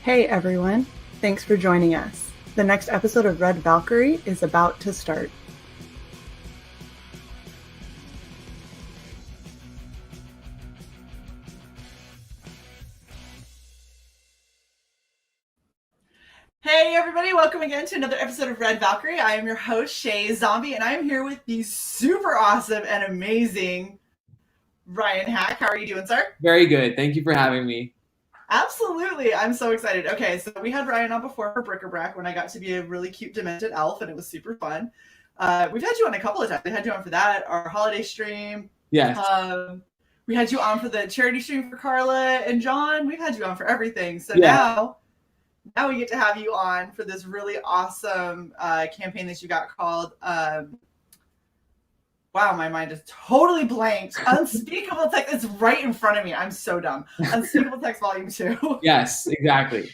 Hey everyone, thanks for joining us. The next episode of Red Valkyrie is about to start. Hey everybody, welcome again to another episode of Red Valkyrie. I am your host, Shae Zombie, and I am here with the super awesome and amazing Ryan Haack. How are you doing, sir? Very good. Thank you for having me. Absolutely. I'm so excited. Okay, so we had Ryan on before for Bric-a-Brac when I got to be a really cute demented elf, and it was super fun. We've had you on a couple of times. We had you on for that, our holiday stream. Yes. We had you on for the charity stream for Carla and John. We've had you on for everything. So now we get to have you on for this really awesome campaign that you got called wow, my mind is totally blanked. Unspeakable Text. It's right in front of me. I'm so dumb. Unspeakable Text Volume 2. Yes, exactly.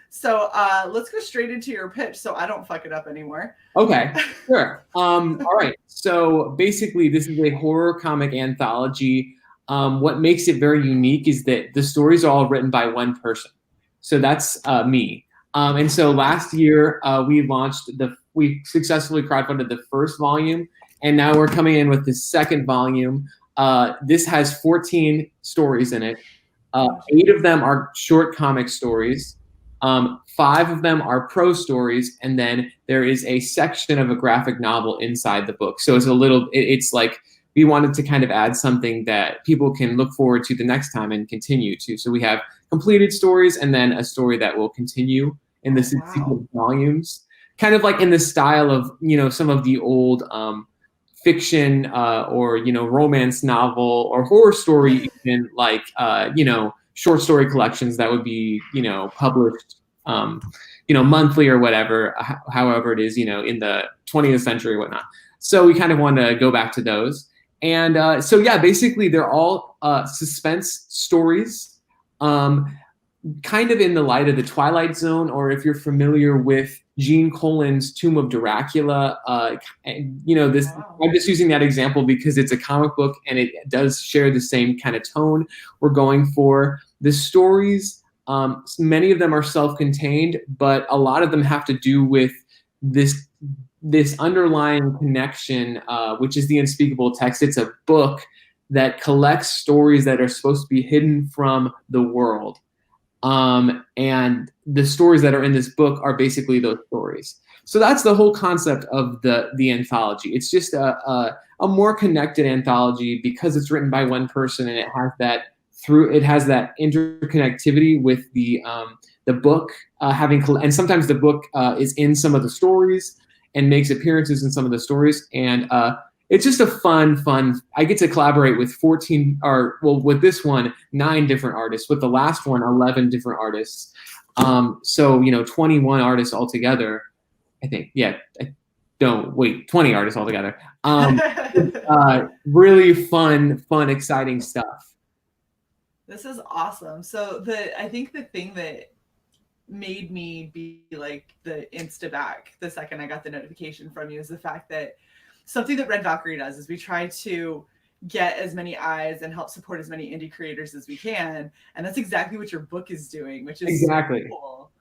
So let's go straight into your pitch so I don't fuck it up anymore. Okay, sure. All right. So basically, this is a horror comic anthology. What makes it very unique is that the stories are all written by one person. So that's me. And so last year, we successfully crowdfunded the first volume. And now we're coming in with the second volume. This has 14 stories in it. 8 of them are short comic stories. 5 of them are prose stories. And then there is a section of a graphic novel inside the book. So it's like we wanted to kind of add something that people can look forward to the next time and continue to. So we have completed stories and then a story that will continue in the subsequent volumes. Kind of like in the style of, some of the old fiction or romance novel or horror story, even like short story collections that would be published monthly or whatever, however it is in the 20th century or whatnot. So we kind of want to go back to those. And basically they're all suspense stories, kind of in the light of the Twilight Zone, or if you're familiar with Gene Colan's Tomb of Dracula, I'm just using that example because it's a comic book and it does share the same kind of tone we're going for. The stories, many of them are self-contained, but a lot of them have to do with this underlying connection, which is the Unspeakable Text. It's a book that collects stories that are supposed to be hidden from the world. And the stories that are in this book are basically those stories. So that's the whole concept of the anthology. It's just a more connected anthology because it's written by one person and it has that interconnectivity with the book and sometimes the book is in some of the stories and makes appearances in some of the stories. And it's just a fun, I get to collaborate with with this one, 9 different artists, with the last one, 11 different artists. 21 artists altogether, I think. 20 artists altogether. Really fun, exciting stuff. This is awesome. So I think the thing that made me be like the insta-back the second I got the notification from you is the fact that something that Red Valkyrie does is we try to get as many eyes and help support as many indie creators as we can. And that's exactly what your book is doing, which is exactly so cool.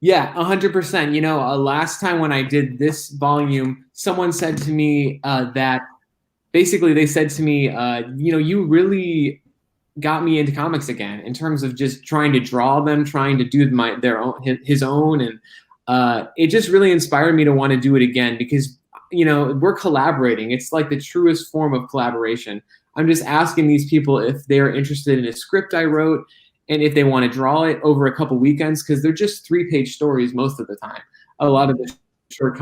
Yeah, 100%. Last time when I did this volume, someone said to me that basically they said to me, you really got me into comics again in terms of just trying to draw them, trying to do his own. And it just really inspired me to want to do it again because we're collaborating. It's like the truest form of collaboration. I'm just asking these people if they're interested in a script I wrote and if they want to draw it over a couple weekends, because they're just 3-page stories most of the time. A lot of the short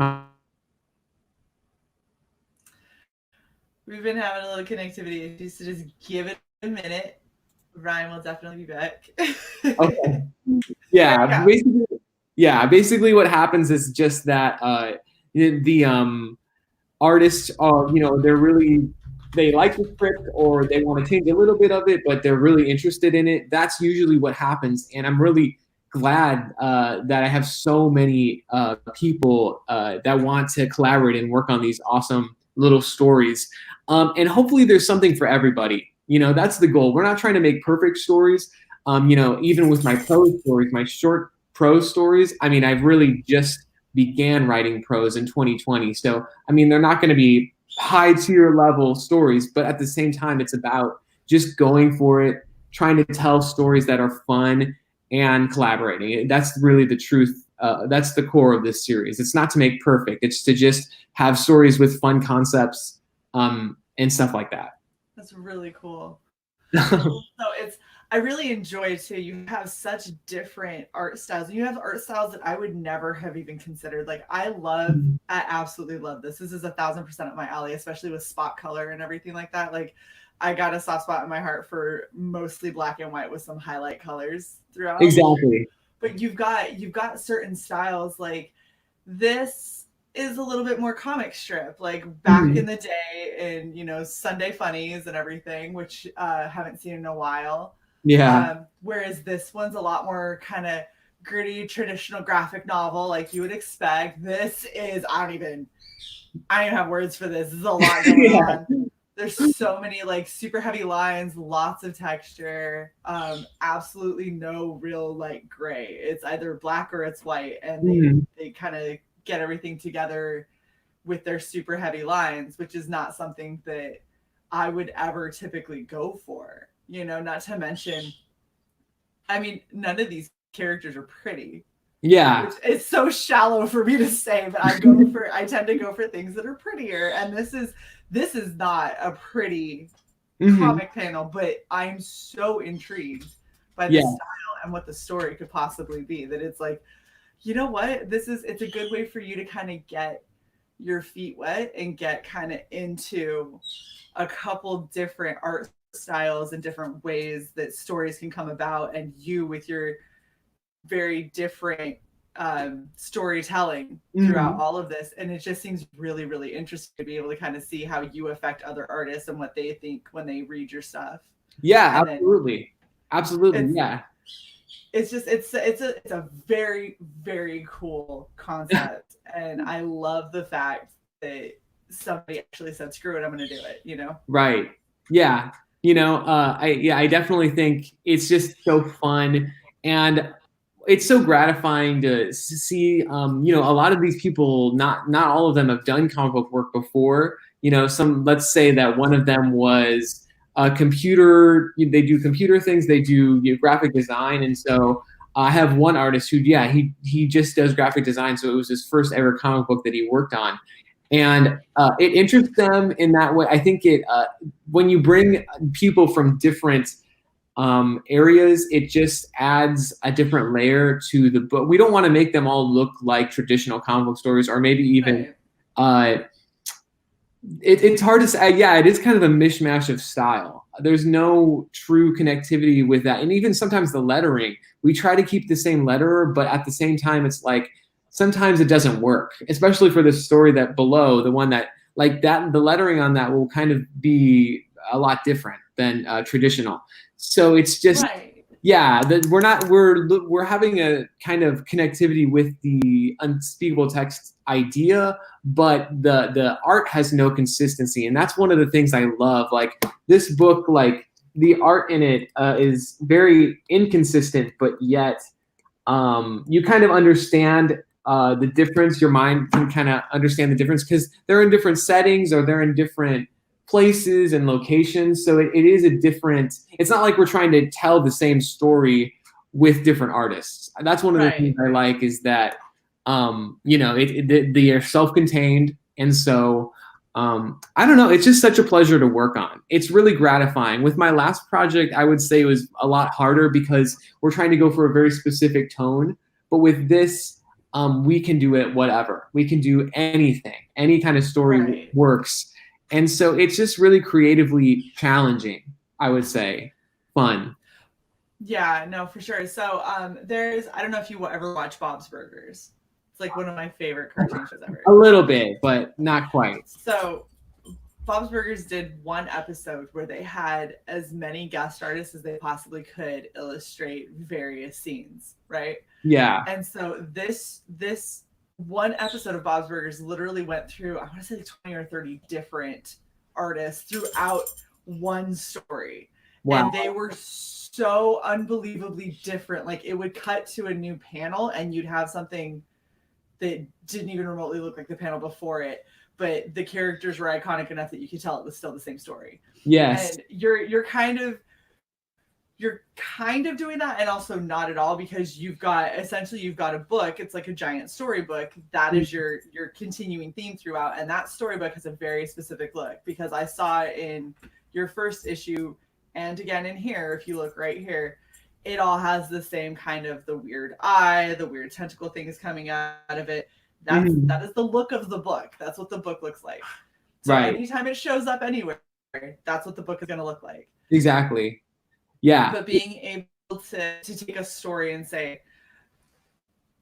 We've been having a little connectivity issues, so just give it a minute. Ryan will definitely be back. Okay. Basically what happens is just that the artists are, they like the script or they want to change a little bit of it, but they're really interested in it. That's usually what happens. And I'm really glad that I have so many people that want to collaborate and work on these awesome little stories. And hopefully there's something for everybody. That's the goal. We're not trying to make perfect stories. even with my prose stories, my short prose stories, I mean, I've really just began writing prose in 2020. So, I mean, they're not going to be high tier level stories, but at the same time, it's about just going for it, trying to tell stories that are fun and collaborating. That's really the truth. That's the core of this series. It's not to make perfect. It's to just have stories with fun concepts and stuff like that. That's really cool. So I really enjoy it too. You have such different art styles. You have art styles that I would never have even considered. Like I absolutely love this. This is 1,000% up my alley, especially with spot color and everything like that. Like I got a soft spot in my heart for mostly black and white with some highlight colors throughout. Exactly. But you've got certain styles like this is a little bit more comic strip, like back in the day in, Sunday Funnies and everything, which haven't seen in a while. Yeah. Whereas this one's a lot more kind of gritty, traditional graphic novel, like you would expect. This is, I don't even have words for this. This is a lot going on. There's so many like super heavy lines, lots of texture, absolutely no real like gray. It's either black or it's white, and they kind of get everything together with their super heavy lines, which is not something that I would ever typically go for. Not to mention, I mean, none of these characters are pretty. Yeah. Which is so shallow for me to say, but I tend to go for things that are prettier. And this is not a pretty comic panel, but I'm so intrigued by the style and what the story could possibly be, that it's like, you know what? It's a good way for you to kind of get your feet wet and get kind of into a couple different art styles and different ways that stories can come about, and you with your very different storytelling throughout all of this. And it just seems really, really interesting to be able to kind of see how you affect other artists and what they think when they read your stuff. Yeah, absolutely. Absolutely. Yeah. It's just it's a very, very cool concept. And I love the fact that somebody actually said, screw it, I'm gonna do it, Right. Yeah. I definitely think it's just so fun, and it's so gratifying to see, a lot of these people, not all of them have done comic book work before. Let's say that one of them was a computer, they do computer things, they do graphic design. And so I have one artist who, he just does graphic design. So it was his first ever comic book that he worked on. And it interests them in that way. I think when you bring people from different areas, it just adds a different layer to the book. We don't want to make them all look like traditional comic book stories, or maybe even it's hard to say. Yeah, it is kind of a mishmash of style. There's no true connectivity with that. And even sometimes the lettering, we try to keep the same letterer, but at the same time, it's like sometimes it doesn't work, especially for the story that below, the one that like that, the lettering on that will kind of be a lot different than traditional. So it's just, we're having a kind of connectivity with the Unspeakable Text idea, but the art has no consistency. And that's one of the things I love. Like this book, like the art in it is very inconsistent, but yet you kind of understand the difference. Your mind can kind of understand the difference because they're in different settings, or they're in different places and locations. So it is a different, it's not like we're trying to tell the same story with different artists. That's one of the things I like, is that, they are self-contained. And so, I don't know, it's just such a pleasure to work on. It's really gratifying. With my last project, I would say it was a lot harder because we're trying to go for a very specific tone. But with this, we can do it whatever. We can do anything. Any kind of story works. And so it's just really creatively challenging, I would say. Fun. Yeah, no, for sure. So I don't know if you ever watch Bob's Burgers. It's like one of my favorite cartoon shows ever. A little bit, but not quite. So Bob's Burgers did one episode where they had as many guest artists as they possibly could illustrate various scenes, right? Yeah. And so this one episode of Bob's Burgers literally went through, I want to say 20 or 30 different artists throughout one story. Wow. And they were so unbelievably different. Like it would cut to a new panel and you'd have something that didn't even remotely look like the panel before it, but the characters were iconic enough that you could tell it was still the same story. Yes. And you're kind of doing that, and also not at all, because you've got a book. It's like a giant storybook that is your continuing theme throughout, and that storybook has a very specific look, because I saw it in your first issue and again in here. If you look right here, it all has the same kind of the weird eye, the weird tentacle things coming out of it. That is the look of the book. That's what the book looks like. So anytime it shows up anywhere, that's what the book is going to look like. Exactly. Yeah. But being able to take a story and say,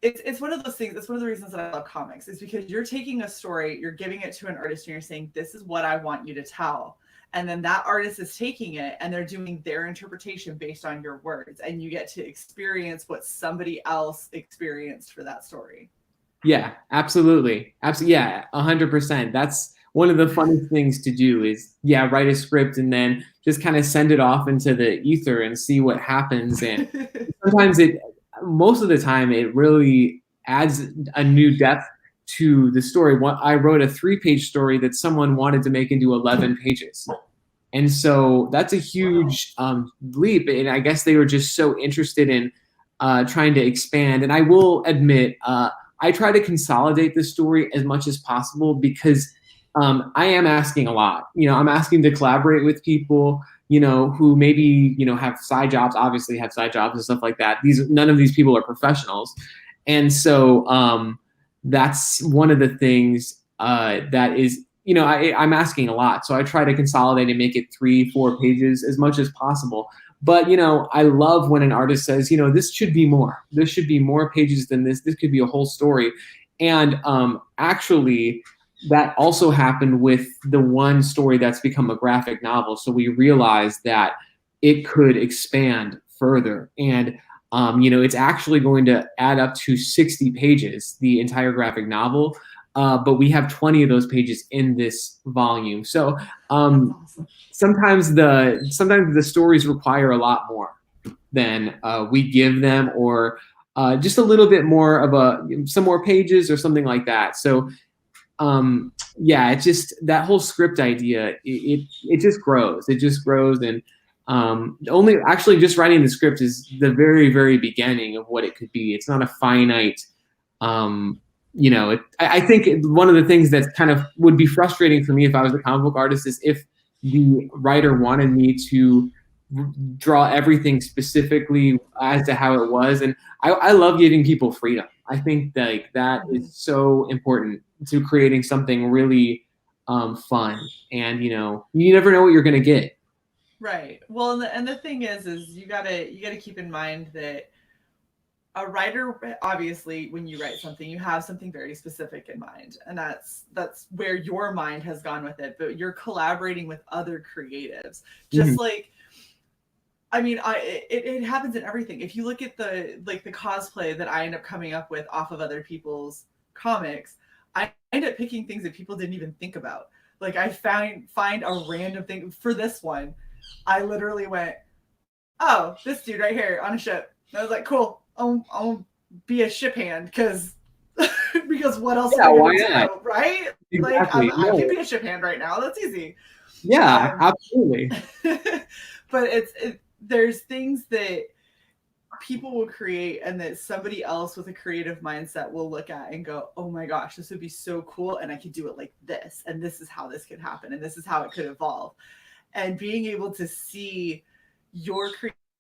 it's one of those things. It's one of the reasons that I love comics, is because you're taking a story, you're giving it to an artist, and you're saying, this is what I want you to tell. And then that artist is taking it and they're doing their interpretation based on your words. And you get to experience what somebody else experienced for that story. Yeah, absolutely. Yeah, 100%. That's one of the funnest things to do is, write a script and then just kind of send it off into the ether and see what happens. And sometimes most of the time, it really adds a new depth to the story. I wrote a 3-page story that someone wanted to make into 11 pages. And so that's a huge leap. And I guess they were just so interested in trying to expand. And I will admit, I try to consolidate the story as much as possible, because I am asking a lot. I'm asking to collaborate with people, who maybe, have side jobs, obviously have side jobs and stuff like that. None of these people are professionals. And so that's one of the things that is, I'm asking a lot. So I try to consolidate and make it 3-4 pages as much as possible. But, I love when an artist says, this should be more. There should be more pages than this. This could be a whole story. And actually, that also happened with the one story that's become a graphic novel. So we realized that it could expand further. And, it's actually going to add up to 60 pages, the entire graphic novel. But we have 20 of those pages in this volume. So sometimes the stories require a lot more than we give them, or just a little bit more of some more pages or something like that. So it's just that whole script idea. It just grows. It just grows, and only actually just writing the script is the very, very beginning of what it could be. It's not a finite. I think one of the things that kind of would be frustrating for me if I was a comic book artist is if the writer wanted me to draw everything specifically as to how it was. And I love giving people freedom. I think that is so important to creating something really fun. And, you never know what you're going to get. Right. Well, and the thing is you gotta keep in mind that a writer, obviously, when you write something, you have something very specific in mind, and that's where your mind has gone with it. But you're collaborating with other creatives, just like, I mean, it happens in everything. If you look at the cosplay that I end up coming up with off of other people's comics, I end up picking things that people didn't even think about. Like I find a random thing for this one. I literally went, oh, this dude right here on a ship. And I was like, cool. I'll be a ship hand because what else? Yeah, why not? Right? Exactly. I can be a ship hand right now. That's easy. Yeah, absolutely. But there's things that people will create and that somebody else with a creative mindset will look at and go, oh my gosh, this would be so cool. And I could do it like this. And this is how this could happen. And this is how it could evolve. And being able to see your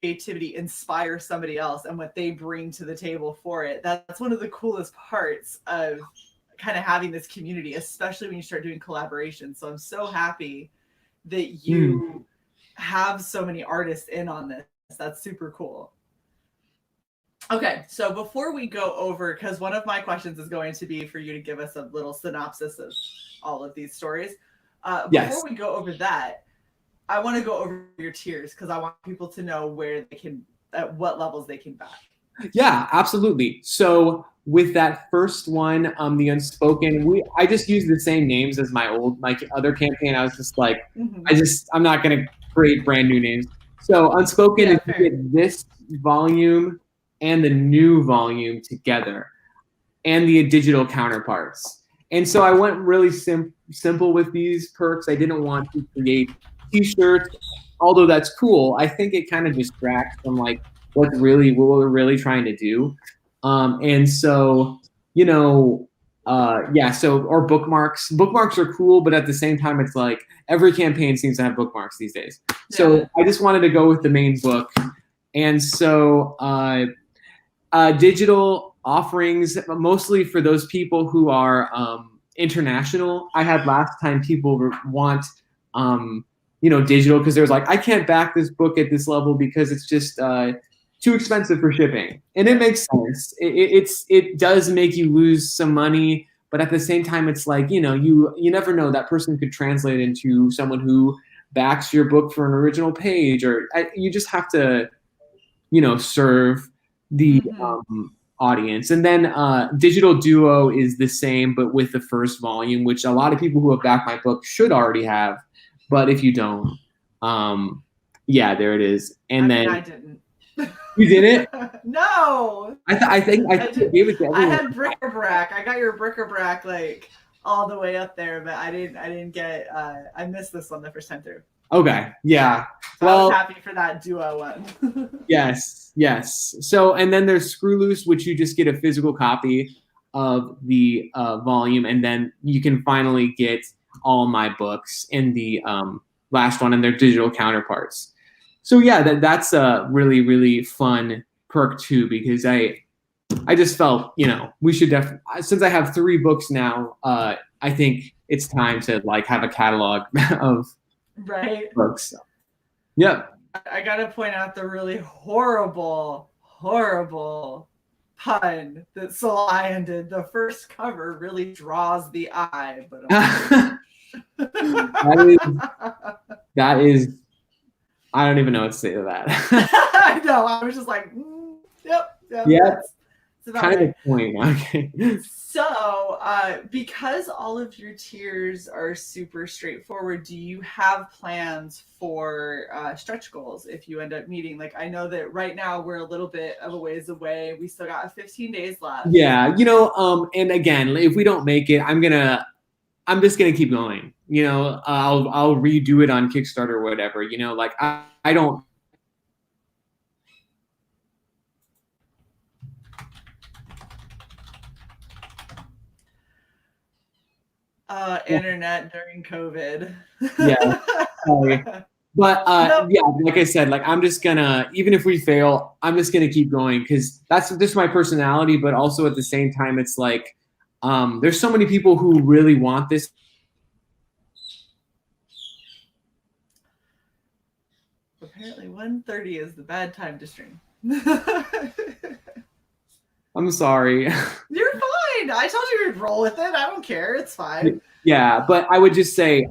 creativity inspire somebody else and what they bring to the table for it. That's one of the coolest parts of kind of having this community, especially when you start doing collaborations. So I'm so happy that you have so many artists in on this. That's super cool. Okay, so before we go over, because one of my questions is going to be for you to give us a little synopsis of all of these stories. Before we go over that, I want to go over your tiers because I want people to know where they can, at what levels they can back. Yeah, absolutely. So with that first one, the Unspoken, I just used the same names as my other campaign. I was just like, I'm not going to create brand new names. So Unspoken Yeah, is you get this volume and the new volume together, and the digital counterparts. And so I went really simple with these perks. I didn't want to create t-shirts, although that's cool. I think it kind of distracts from like what we're really trying to do. And so, you know, yeah, so, or bookmarks. Bookmarks are cool, but at the same time, it's like every campaign seems to have bookmarks these days. So I just wanted to go with the main book. And so digital offerings, mostly for those people who are international. I had last time people want, digital because there's like, I can't back this book at this level because it's just too expensive for shipping. And it makes sense. It does make you lose some money, but at the same time, it's like, you never know, that person could translate into someone who backs your book for an original page, or you just have to, serve the audience. And then Digital Duo is the same, but with the first volume, which a lot of people who have backed my book should already have. But if you don't, yeah, there it is. And I didn't. You didn't? No. I think I gave it to everyone. I had Bric-a-Brac. I got your Bric-a-Brac like all the way up there, but I didn't get. I missed this one the first time through. Okay. Yeah. So I was happy for that Duo one. Yes. So, and then there's Screwloose, which you just get a physical copy of the volume, and then you can finally get all my books in the last one and their digital counterparts. So yeah, that's a really, really fun perk too, because I just felt, we should definitely, since I have 3 books now, I think it's time to like have a catalog of books. Yep. I gotta point out the really horrible pun that Solion did. The first cover really draws the eye, but that is I don't even know what to say to that. I know. I was just like, yep. That's kind of the point. Okay. So, because all of your tiers are super straightforward, do you have plans for stretch goals if you end up meeting? Like, I know that right now we're a little bit of a ways away. We still got 15 days left. Yeah, and again, if we don't make it, I'm just gonna keep going. I'll redo it on Kickstarter or whatever. Like I don't. Internet during COVID. Yeah. Sorry. But yeah, like I said, like I'm just gonna, even if we fail, I'm just gonna keep going because that's just my personality. But also at the same time, it's like there's so many people who really want this. Apparently 1:30 is the bad time to stream. I'm sorry. You're fine. I told you to roll with it. I don't care. It's fine. Yeah, but I would just say,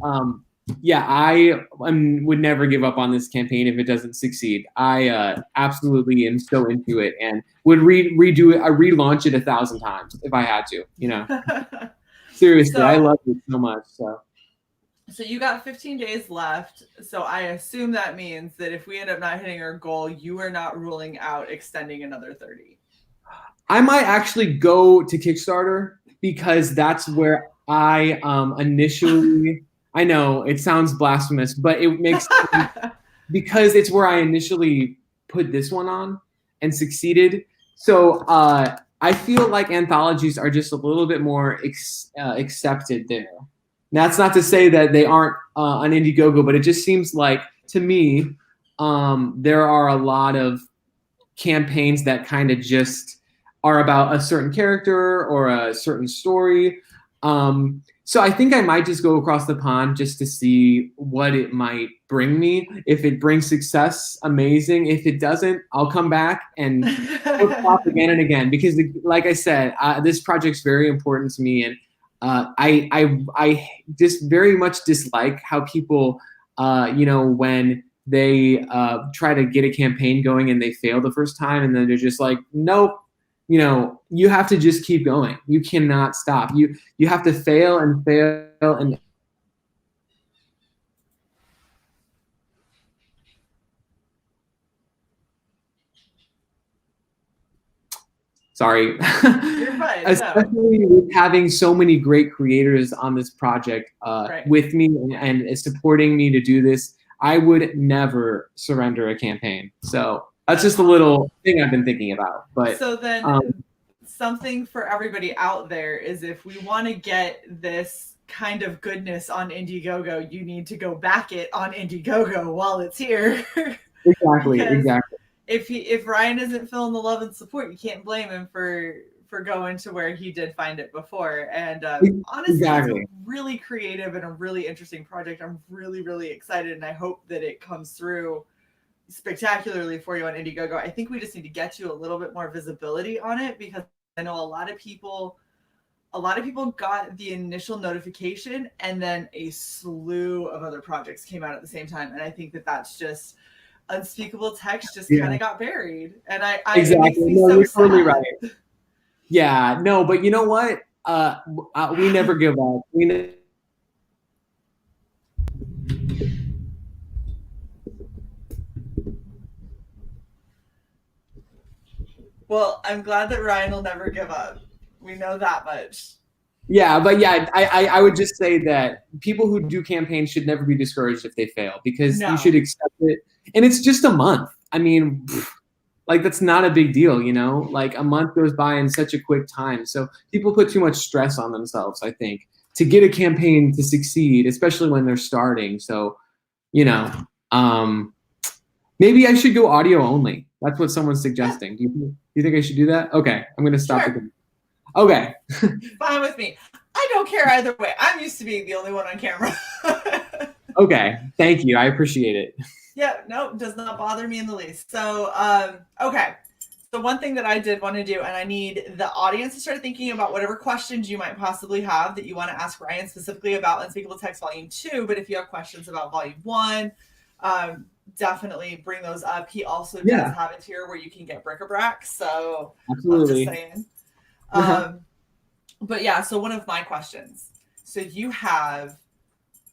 yeah, I would never give up on this campaign if it doesn't succeed. I absolutely am so into it and would redo it, relaunch it 1,000 times if I had to. Seriously, I love it so much. So you got 15 days left. So I assume that means that if we end up not hitting our goal, you are not ruling out extending another 30. I might actually go to Kickstarter because that's where I initially, I know it sounds blasphemous, but it makes sense because it's where I initially put this one on and succeeded. So I feel like anthologies are just a little bit more accepted there. That's not to say that they aren't on IndieGoGo, but it just seems like to me there are a lot of campaigns that kind of just are about a certain character or a certain story. So I think I might just go across the pond just to see what it might bring me. If it brings success, amazing. If it doesn't, I'll come back and flop again and again because, like I said, this project's very important to me, and I just very much dislike how people, when they try to get a campaign going and they fail the first time, and then they're just like, nope. You have to just keep going. You cannot stop. You have to fail and fail and Sorry. You're fine. Especially No. with having so many great creators on this project Right. with me and supporting me to do this, I would never surrender a campaign. So that's just a little thing I've been thinking about. But so then something for everybody out there is, if we want to get this kind of goodness on IndieGoGo, you need to go back it on IndieGoGo while it's here. Exactly. If Ryan isn't feeling the love and support, you can't blame him for going to where he did find it before. And honestly, it's a really creative and a really interesting project. I'm really, really excited, and I hope that it comes through spectacularly for you on IndieGoGo. I think we just need to get you a little bit more visibility on it, because I know a lot of people got the initial notification, and then a slew of other projects came out at the same time. And I think that that's just Unspeakable Text just kind of got buried. And I exactly. No, you're totally right. Yeah, no, but you know what? We never give up. Well, I'm glad that Ryan will never give up. We know that much. Yeah, but yeah, I would just say that people who do campaigns should never be discouraged if they fail, because you should accept it. And it's just a month. I mean, like, that's not a big deal, you know? Like, a month goes by in such a quick time. So people put too much stress on themselves, I think, to get a campaign to succeed, especially when they're starting. So, you know, maybe I should go audio only. That's what someone's suggesting. Do you think I should do that? Okay, I'm going to stop. Sure. Okay. Fine with me. I don't care either way. I'm used to being the only one on camera. Okay. Thank you. I appreciate it. Yeah, no, does not bother me in the least. So, okay. So one thing that I did want to do, and I need the audience to start thinking about whatever questions you might possibly have that you want to ask Ryan specifically about Unspeakable Text Volume 2. But if you have questions about Volume 1, definitely bring those up. He also does have a tier where you can get Bric-a-Brac. So absolutely. I'm just saying. But yeah, so one of my questions. So you have,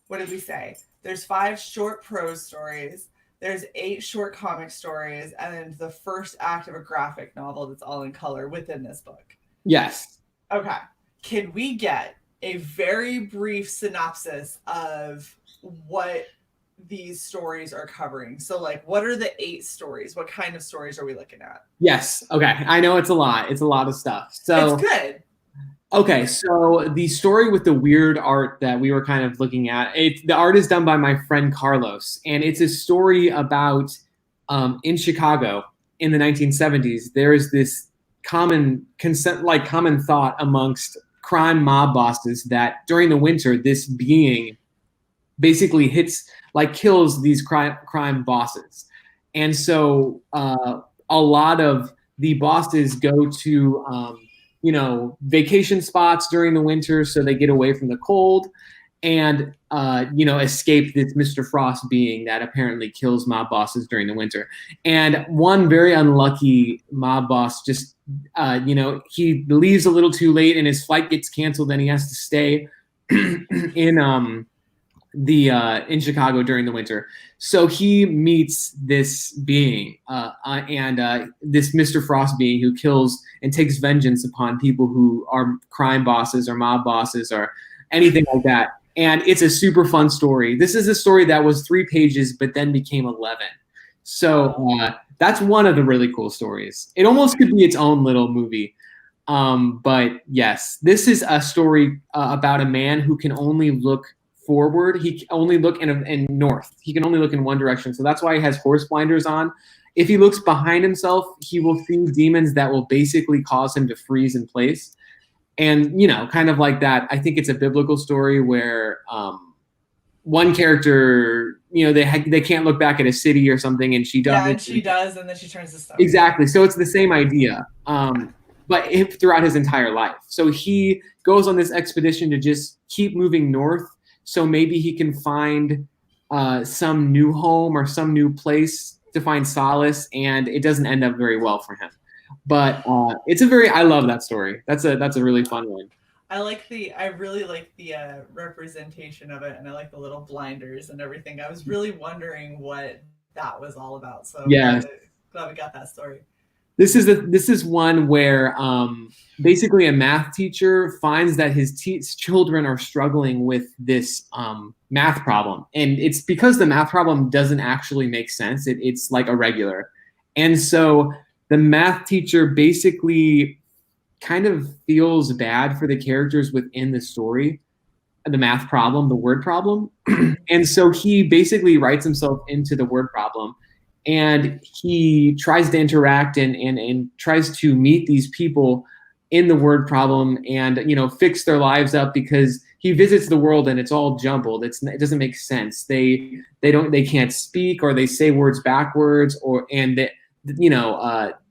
what did we say? There's 5 short prose stories. There's 8 short comic stories, and then the first act of a graphic novel that's all in color within this book. Yes. Okay. Can we get a very brief synopsis of what these stories are covering? So, like, what are the 8 stories? What kind of stories are we looking at? Yes. Okay. I know it's a lot. It's a lot of stuff. So it's good. Okay, so the story with the weird art that we were kind of looking at, the art is done by my friend Carlos, and it's a story about in Chicago in the 1970s. There is this common thought amongst crime mob bosses that during the winter, this being basically kills these crime bosses, and so a lot of the bosses go to vacation spots during the winter so they get away from the cold and, escape this Mr. Frost being that apparently kills mob bosses during the winter. And one very unlucky mob boss just, he leaves a little too late and his flight gets canceled and he has to stay in Chicago during the winter. So he meets this being and this Mr. Frost being who kills and takes vengeance upon people who are crime bosses or mob bosses or anything like that. And it's a super fun story. This is a story that was 3 pages, but then became 11. So that's one of the really cool stories. It almost could be its own little movie. But yes, this is a story about a man who can only look forward. He can only look in north. He can only look in one direction. So that's why he has horse blinders on. If he looks behind himself, he will see demons that will basically cause him to freeze in place. And, kind of like that, I think it's a biblical story where one character, they can't look back at a city or something, and she does. Yeah, and she does, and then she turns to stone. Exactly. So it's the same idea. But throughout his entire life. So he goes on this expedition to just keep moving north. So maybe he can find some new home or some new place to find solace, and it doesn't end up very well for him. But I love that story. That's a really fun one. I really like the representation of it, and I like the little blinders and everything. I was really wondering what that was all about. So yeah, glad we got that story. This is one where basically a math teacher finds that his children are struggling with this math problem, and it's because the math problem doesn't actually make sense. It's like irregular, and so the math teacher basically kind of feels bad for the characters within the story, the math problem, the word problem. And so he basically writes himself into the word problem, and he tries to interact and tries to meet these people in the word problem and, you know, fix their lives up, because he visits the world and it's all jumbled. It doesn't make sense. They can't speak, or they say words backwards,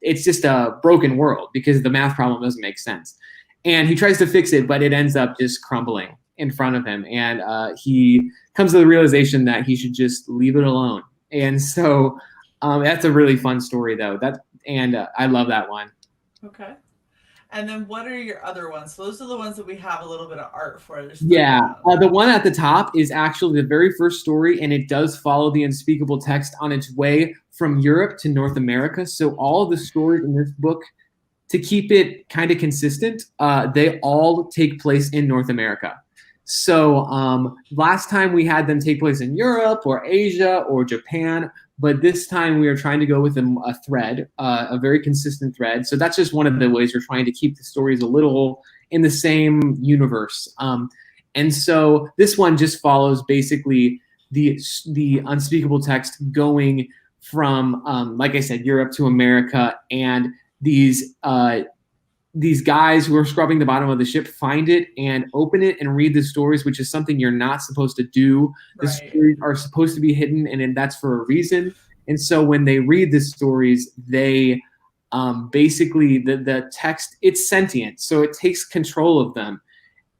it's just a broken world because the math problem doesn't make sense. And he tries to fix it, but it ends up just crumbling in front of him. And he comes to the realization that he should just leave it alone. And so that's a really fun story, though. I love that one. Okay. And then what are your other ones? So those are the ones that we have a little bit of art for. Yeah. The one at the top is actually the very first story, and it does follow the Unspeakable Text on its way from Europe to North America. So all of the stories in this book, to keep it kind of consistent, they all take place in North America. So last time we had them take place in Europe or Asia or Japan, but this time we are trying to go with a thread, a very consistent thread. So that's just one of the ways we're trying to keep the stories a little in the same universe. And so this one just follows basically the Unspeakable Text going from, like I said, Europe to America, and these guys who are scrubbing the bottom of the ship find it and open it and read the stories, which is something you're not supposed to do. The stories are supposed to be hidden, and that's for a reason. And so when they read the stories, they basically, the text, it's sentient, so it takes control of them,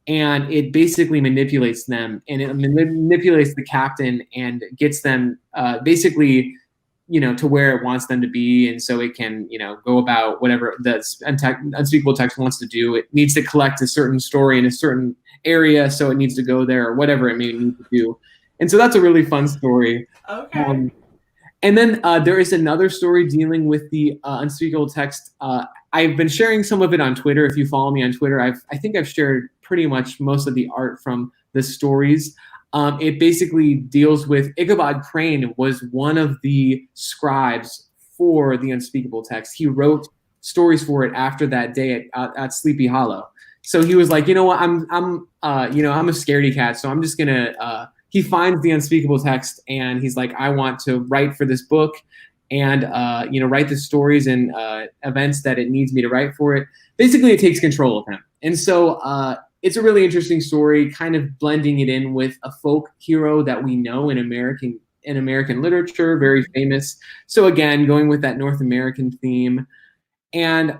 and it basically manipulates them, and it manipulates the captain and gets them basically, you know, to where it wants them to be. And so it can, you know, go about whatever the Unspeakable Text wants to do. It needs to collect a certain story in a certain area, so it needs to go there, or whatever it may need to do. And so that's a really fun story. Okay. And then there is another story dealing with the Unspeakable Text. I've been sharing some of it on Twitter. If you follow me on Twitter, I think I've shared pretty much most of the art from the stories. It basically deals with Ichabod Crane was one of the scribes for the Unspeakable Text. He wrote stories for it after that day at Sleepy Hollow. So he was like, you know what, I'm a scaredy cat, so I'm just gonna. He finds the Unspeakable Text, and he's like, I want to write for this book, and write the stories and events that it needs me to write for it. Basically, it takes control of him, and so. It's a really interesting story, kind of blending it in with a folk hero that we know in American literature, very famous. So again, going with that North American theme. And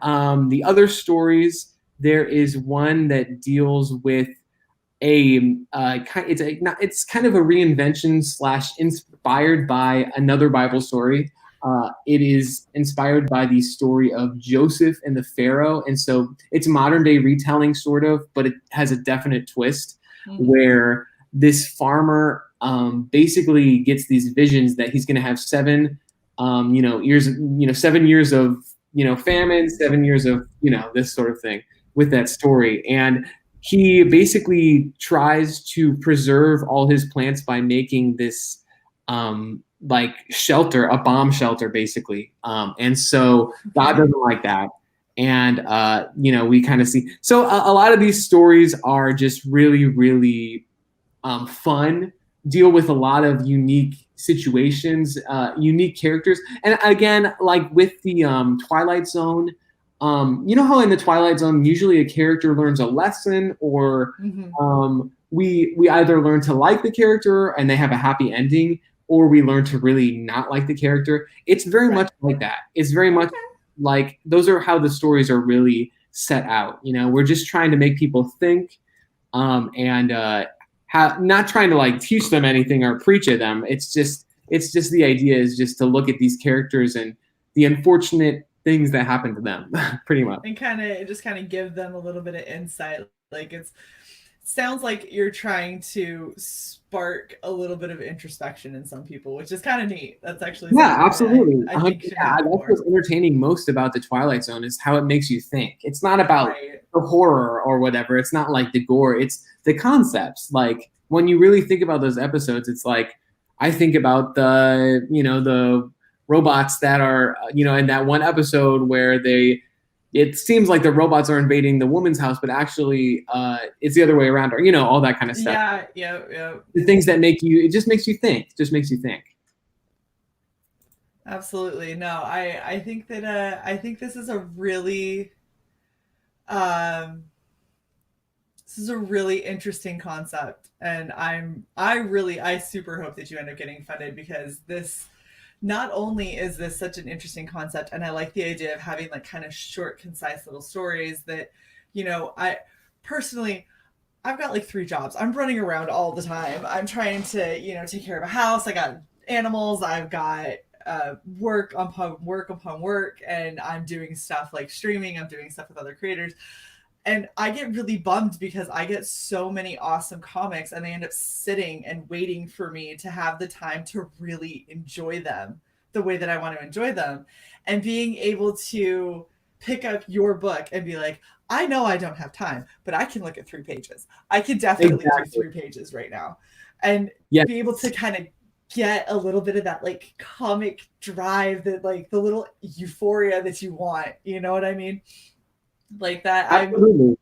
the other stories, there is one that deals with it's kind of a reinvention / inspired by another Bible story. It is inspired by the story of Joseph and the Pharaoh. And so it's modern day retelling sort of, but it has a definite twist where this farmer basically gets these visions that he's going to have 7 years of, famine, 7 years of, this sort of thing with that story. And he basically tries to preserve all his plants by making this, like shelter, a bomb shelter, basically. And so God doesn't like that. And, we kind of see. So a lot of these stories are just really, really fun, deal with a lot of unique situations, unique characters. And again, like with the Twilight Zone, you know how in the Twilight Zone, usually a character learns a lesson, or we either learn to like the character and they have a happy ending, or we learn to really not like the character. It's very much like that. It's very much like those are how the stories are really set out. We're just trying to make people think, and not trying to like teach them anything or preach at them. It's just the idea is just to look at these characters and the unfortunate things that happen to them, pretty much. And kind of give them a little bit of insight. Like sounds like you're trying to spark a little bit of introspection in some people, which is kind of neat. That's actually Yeah, something that absolutely. I think should Yeah, happen that's more. what's entertaining most about the Twilight Zone is how it makes you think. It's not about Right. the horror or whatever. It's not like the gore. It's the concepts. Like when you really think about those episodes, it's like I think about the robots that are in that one episode where it seems like the robots are invading the woman's house, but actually it's the other way around, or all that kind of stuff. Yeah, yeah. The things that it just makes you think. Just makes you think. Absolutely. No, I think that I think um this is a really interesting concept, and I super hope that you end up getting funded, because this, not only is this such an interesting concept, and I like the idea of having like kind of short, concise little stories that, I personally, I've got like 3 jobs. I'm running around all the time. I'm trying to, take care of a house. I got animals. I've got work upon work upon work, and I'm doing stuff like streaming. I'm doing stuff with other creators. And I get really bummed because I get so many awesome comics, and they end up sitting and waiting for me to have the time to really enjoy them the way that I want to enjoy them. And being able to pick up your book and be like, I know I don't have time, but I can look at 3 pages. I can definitely do 3 pages right now. And be able to kind of get a little bit of that like comic drive, that like the little euphoria that you want. You know what I mean? Like that. Absolutely.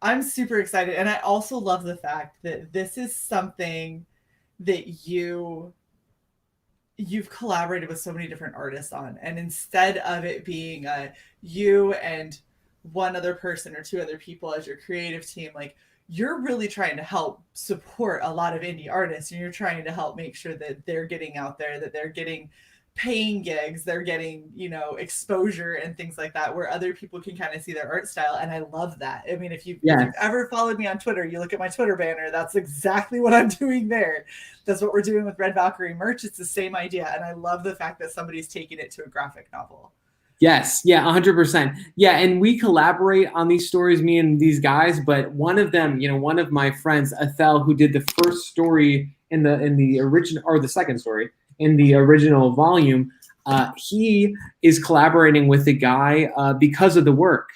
I'm super excited. And I also love the fact that this is something that you've collaborated with so many different artists on. And instead of it being you and one other person or 2 other people as your creative team, like you're really trying to help support a lot of indie artists, and you're trying to help make sure that they're getting out there, that they're getting paying gigs, they're getting, exposure and things like that, where other people can kind of see their art style. And I love that. I mean, if you've ever followed me on Twitter, you look at my Twitter banner, that's exactly what I'm doing there. That's what we're doing with Red Valkyrie merch. It's the same idea. And I love the fact that somebody's taking it to a graphic novel. Yes, yeah, 100%. Yeah, and we collaborate on these stories, me and these guys. But one of them, one of my friends, Athel, who did the first story in the original, or the second story in the original volume, he is collaborating with the guy because of the work,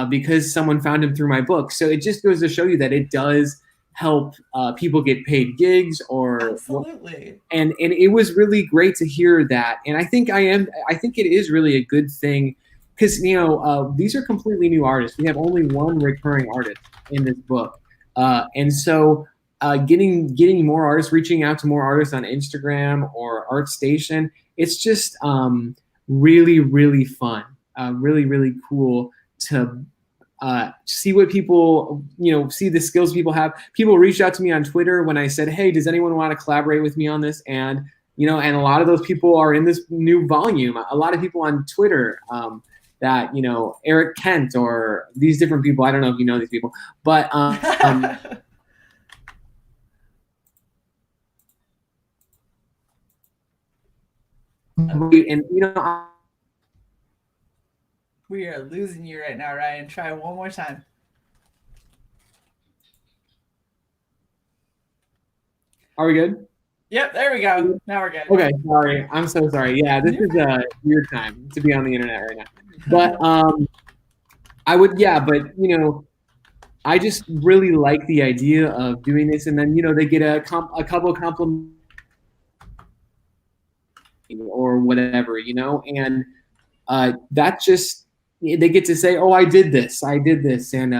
because someone found him through my book. So it just goes to show you that it does help people get paid gigs, or absolutely. And it was really great to hear that. And I think it is really a good thing, because these are completely new artists. We have only one recurring artist in this book, and so getting more artists, reaching out to more artists on Instagram or ArtStation, it's just really, really fun, really, really cool to see what people, see the skills people have. People reached out to me on Twitter when I said, hey, does anyone want to collaborate with me on this? And, and a lot of those people are in this new volume. A lot of people on Twitter that, Eric Kent or these different people. I don't know if you know these people, but and we are losing you right now, Ryan. Try one more time. Are we good? Yep, there we go. Now we're good. Okay, sorry. I'm so sorry. Yeah, this is a weird time to be on the internet right now. But I just really like the idea of doing this, and then they get a couple of compliments or whatever, and that just, they get to say, oh, I did this, and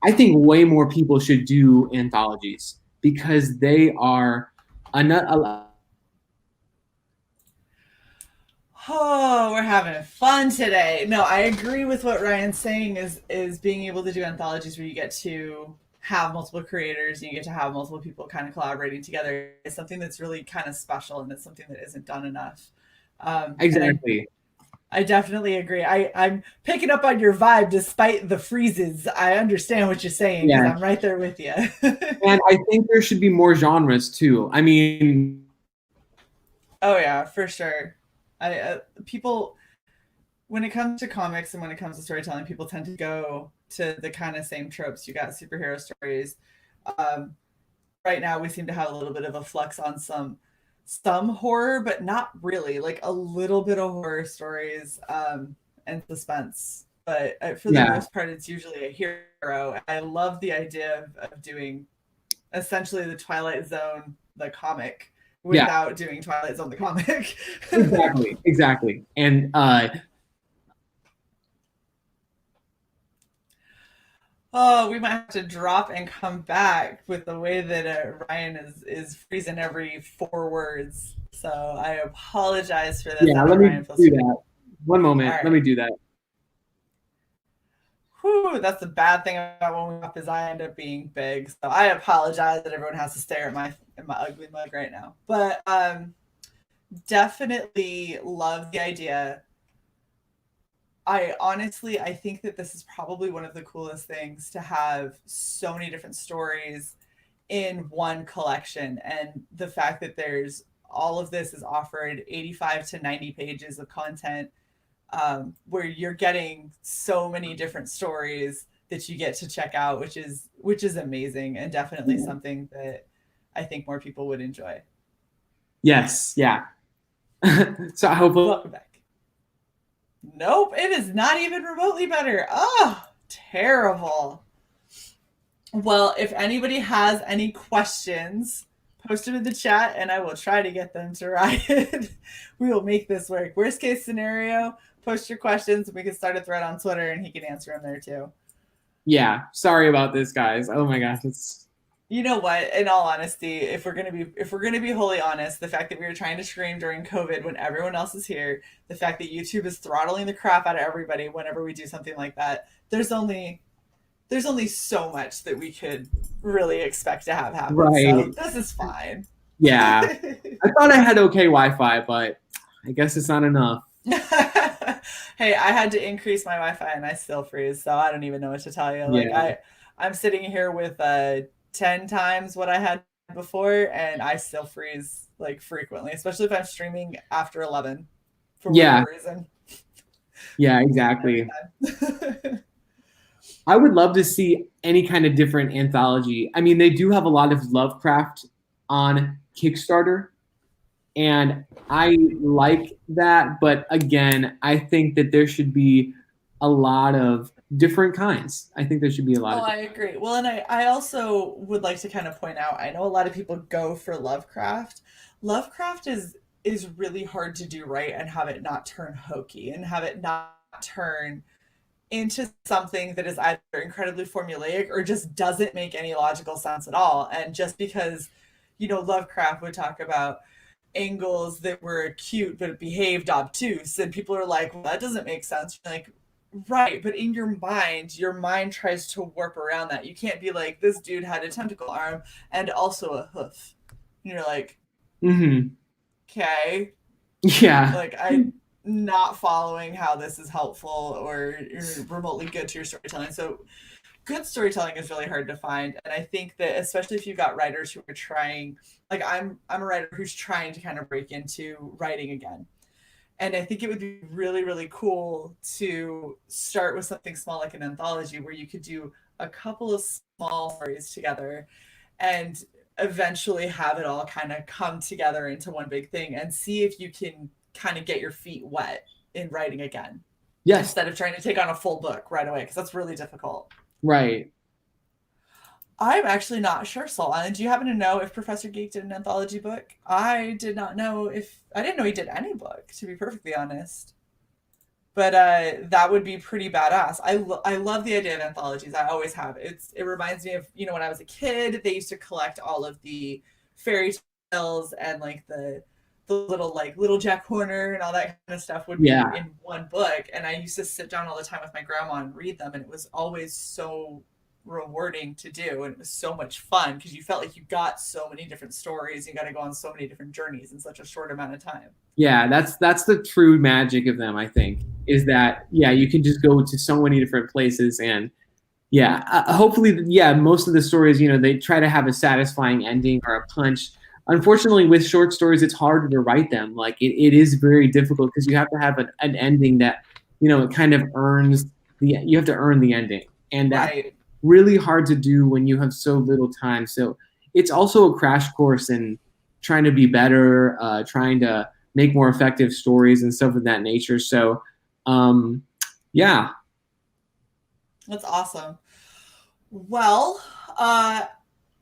I think way more people should do anthologies, because they are Oh, we're having fun today. No, I agree with what Ryan's saying, is being able to do anthologies where you get to have multiple creators and you get to have multiple people kind of collaborating together is something that's really kind of special, and it's something that isn't done enough. Exactly. I definitely agree. I'm picking up on your vibe despite the freezes. I understand what you're saying, because I'm right there with you. And I think there should be more genres too. I mean, oh yeah, for sure. People, when it comes to comics and when it comes to storytelling, people tend to go to the kind of same tropes. You got superhero stories, Right now we seem to have a little bit of a flux on some horror, but not really. Like a little bit of horror stories and suspense, but for the most part, it's usually a hero. I love the idea of doing essentially the Twilight Zone, the comic, without doing Twilight Zone, the comic. Exactly. And oh, we might have to drop and come back with the way that Ryan is freezing every 4 words. So I apologize for this. Yeah, let me do that. One moment. Right. Let me do that. Whew, that's the bad thing about when we up is I end up being big. So I apologize that everyone has to stare at my ugly mug right now. But definitely love the idea. I think that this is probably one of the coolest things to have so many different stories in one collection. And the fact that there's all of this is offered 85 to 90 pages of content where you're getting so many different stories that you get to check out, which is amazing and definitely something that I think more people would enjoy. Yes, yeah. So I hope. Welcome back. Nope, it is not even remotely better. Oh, terrible. Well, if anybody has any questions, post them in the chat and I will try to get them to Ryan. We will make this work. Worst case scenario, post your questions and we can start a thread on Twitter and he can answer them there too. Yeah, sorry about this, guys. Oh my gosh, it's. You know what? In all honesty, if we're gonna be wholly honest, the fact that we were trying to stream during COVID when everyone else is here, the fact that YouTube is throttling the crap out of everybody whenever we do something like that, there's only so much that we could really expect to have happen. Right. So this is fine. Yeah. I thought I had okay Wi-Fi, but I guess it's not enough. Hey, I had to increase my Wi-Fi and I still freeze, so I don't even know what to tell you. Like I'm sitting here with 10 times what I had before and I still freeze like frequently, especially if I'm streaming after 11 for whatever reason. Yeah, exactly. I would love to see any kind of different anthology. I mean, they do have a lot of Lovecraft on Kickstarter, and I like that. But again, I think that there should be a lot of different kinds. I think there should be a lot of. I agree. Well, and I also would like to kind of point out, I know a lot of people go for Lovecraft. Lovecraft is really hard to do right and have it not turn hokey and have it not turn into something that is either incredibly formulaic or just doesn't make any logical sense at all. And just because, Lovecraft would talk about angles that were acute but behaved obtuse, and people are like, well, that doesn't make sense. Like, right, but in your mind tries to warp around that. You can't be like, this dude had a tentacle arm and also a hoof. And you're like, okay. Yeah. Like, I'm not following how this is helpful or remotely good to your storytelling. So good storytelling is really hard to find. And I think that especially if you've got writers who are trying, like I'm a writer who's trying to kind of break into writing again. And I think it would be really, really cool to start with something small like an anthology where you could do a couple of small stories together and eventually have it all kind of come together into one big thing and see if you can kind of get your feet wet in writing again. Yes. Instead of trying to take on a full book right away, because that's really difficult. Right. I'm actually not sure, Solon. Do you happen to know if Professor Geek did an anthology book? I didn't know he did any book, to be perfectly honest. But that would be pretty badass. I love the idea of anthologies. I always have. It reminds me of, when I was a kid, they used to collect all of the fairy tales and like the little Jack Horner and all that kind of stuff would be in one book. And I used to sit down all the time with my grandma and read them. And it was always so rewarding to do. And it was so much fun because you felt like you got so many different stories. You got to go on so many different journeys in such a short amount of time. Yeah, that's the true magic of them, I think, is that, you can just go to so many different places. And hopefully, most of the stories, they try to have a satisfying ending or a punch. Unfortunately, with short stories, it's harder to write them. Like it is very difficult because you have to have an ending that, it kind of earns you have to earn the ending. And that really hard to do when you have so little time. So it's also a crash course in trying to be better, trying to make more effective stories and stuff of that nature. So, yeah. That's awesome. Well,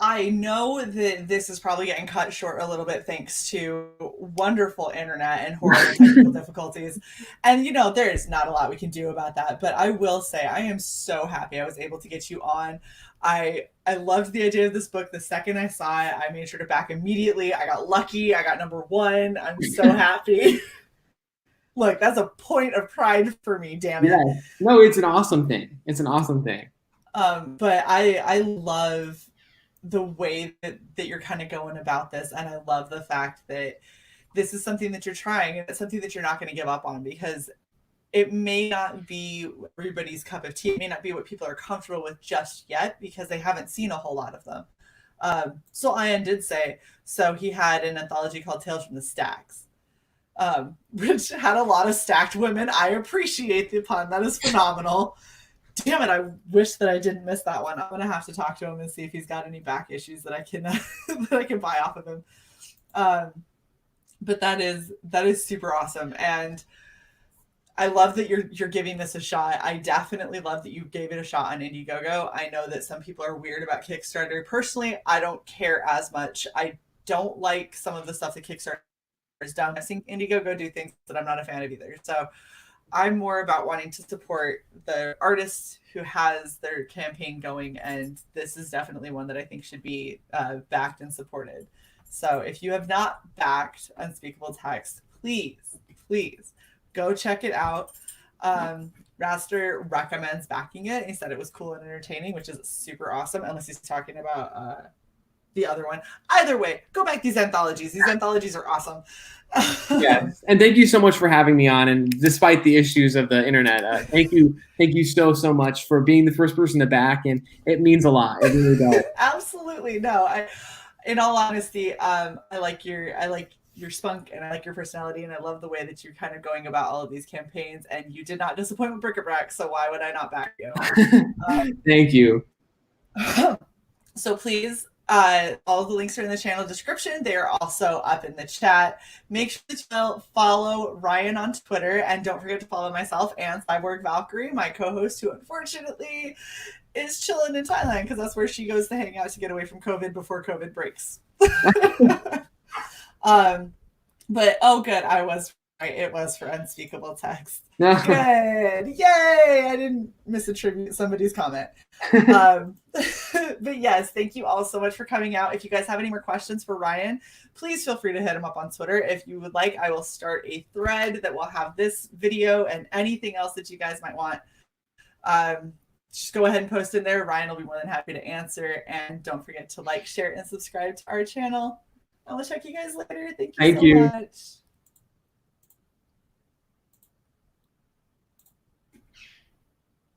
I know that this is probably getting cut short a little bit thanks to wonderful internet and horrible technical difficulties. And, you know, there's not a lot we can do about that. But I will say I am so happy I was able to get you on. I loved the idea of this book. The second I saw it, I made sure to back immediately. I got lucky. I got #1. I'm so happy. Look, that's a point of pride for me, damn it. Yeah. No, it's an awesome thing. It's an awesome thing. But I love the way that you're kind of going about this, and I love the fact that this is something that you're trying, and it's something that you're not going to give up on, because it may not be everybody's cup of tea. It may not be what people are comfortable with just yet because they haven't seen a whole lot of them. So Ian did say, so he had an anthology called Tales from the Stacks, which had a lot of stacked women. I appreciate the pun. That is phenomenal. Damn it, I wish that I didn't miss that one. I'm gonna have to talk to him and see if he's got any back issues that I can that I can buy off of him. But that is super awesome, and I love that you're giving this a shot. I definitely love that you gave it a shot on IndieGoGo. I know that some people are weird about Kickstarter. Personally, I don't care as much. I don't like some of the stuff that Kickstarter has done. I've seen IndieGoGo do things that I'm not a fan of either. So I'm more about wanting to support the artist who has their campaign going, and this is definitely one that I think should be backed and supported. So if you have not backed Unspeakable Text, please go check it out. Raster recommends backing it. He said it was cool and entertaining, which is super awesome, unless he's talking about the other one. Either way, go back these anthologies. These anthologies are awesome. Yes, and thank you so much for having me on. And despite the issues of the internet, thank you so much for being the first person to back, and it means a lot. It really does. Absolutely, no. In all honesty, I like your spunk, and I like your personality, and I love the way that you're kind of going about all of these campaigns. And you did not disappoint with Bric-a-Brac, so why would I not back you? Thank you. So please. All of the links are in the channel description. They are also up in the chat. Make sure to follow Ryan on Twitter, and don't forget to follow myself and Cyborg Valkyrie, my co-host, who unfortunately is chilling in Thailand because that's where she goes to hang out to get away from COVID before COVID breaks. But oh, good, I was right. It was for Unspeakable Text. Good, yay! I didn't misattribute somebody's comment. But yes, thank you all so much for coming out. If you guys have any more questions for Ryan, please feel free to hit him up on Twitter. If you would like, I will start a thread that will have this video and anything else that you guys might want. Just go ahead and post in there. Ryan will be more than happy to answer. And don't forget to like, share, and subscribe to our channel. I will check you guys later. Thank you so much.